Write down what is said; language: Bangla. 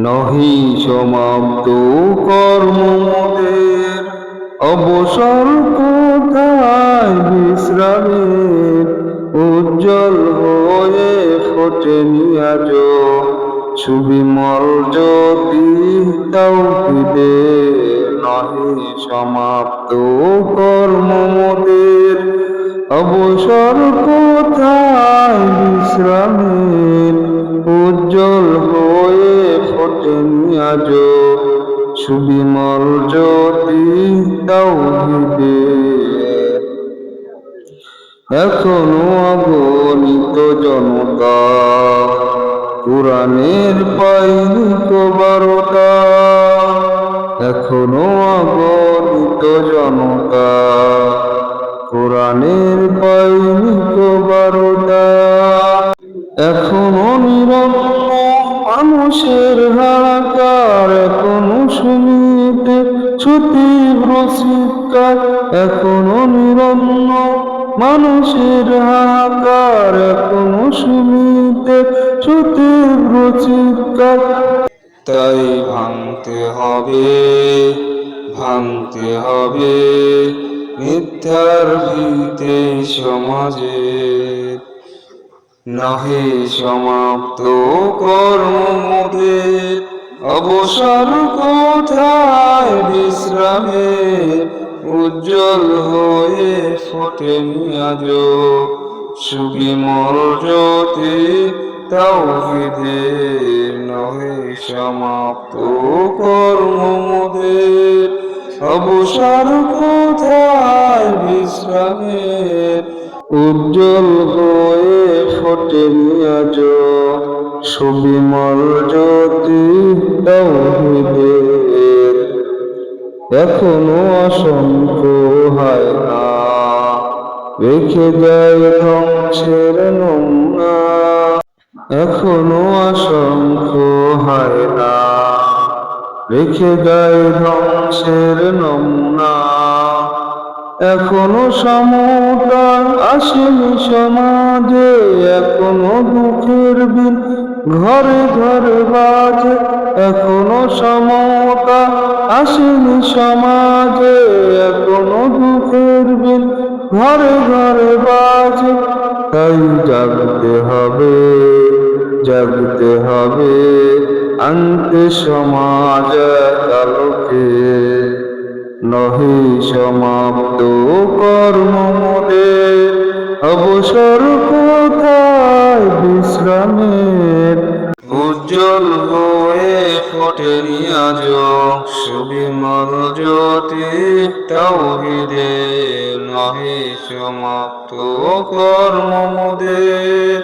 নহি সমাপ্ত কর্ম মোদের, অবসর কোথায় বিশ্রামের, উজ্জ্বল হয়ে ফোটেনি আজ সুবিমল জ্যোতি তাওহীদের। নহি সমাপ্ত কর্ম মোদের, অবসর কোথায় বিশ্রামের, উজ্জ্বল হয়ে ফোটেনি আজ সুবিমল জ্যোতি তাওহীদের। এখনো অগণিত জনতা কুরআনের পায়নি বারতা, এখনো অগণিত জনতা কুরআনের পায়নি বারতা। এখনো নিরন্ন মানুষের হাহাকার, এখনো শুনিতে তীব্র চিৎকার, এখনো নিরন্ন মানুষের হাহাকার, এখনো শুনিতে তীব্র চিৎকার। তাই ভাঙতে হবে মিথ্যার ভিতে সমাজে, নহে সমাপ্ত কর্ম মোদের, অবসর কোথায় বিশ্রামের, উজ্জ্বল হয়ে ফোটেনি আজ সুবিমল জ্যোতি তাওহীদের। নহে সমাপ্ত কর্ম মোদের, অবসর কোথায় বিশ্রামের, উজ্জ্বল হয়ে ফোটেনি আজ সুবিমল জ্যোতি তাওহীদের। এখনো অসংখ্য হায়না রেখে যায় ধ্বংসের নমুনা, এখনো অসংখ্য হায়না রেখে যায় ধ্বংসের নমুনা। এখনো সমতা আসেনি সমাজে, এখনো দুঃখের বিন ঘরে ঘরে বাজে, এখনো সমতা আসেনি সমাজে, এখনো দুঃখের বিন ঘরে ঘরে বাজে। তাই জাগতে হবে আনতে সমাজ আলোকে, নহি সমাপ্ত কর্ম মোদের, অবসর কোথায় বিশ্রামের, উজ্জ্বল হয়ে ফোটেনি আজ সুবিমল জ্যোতি তাওহীদের। নহি সমাপ্ত কর্ম মোদের।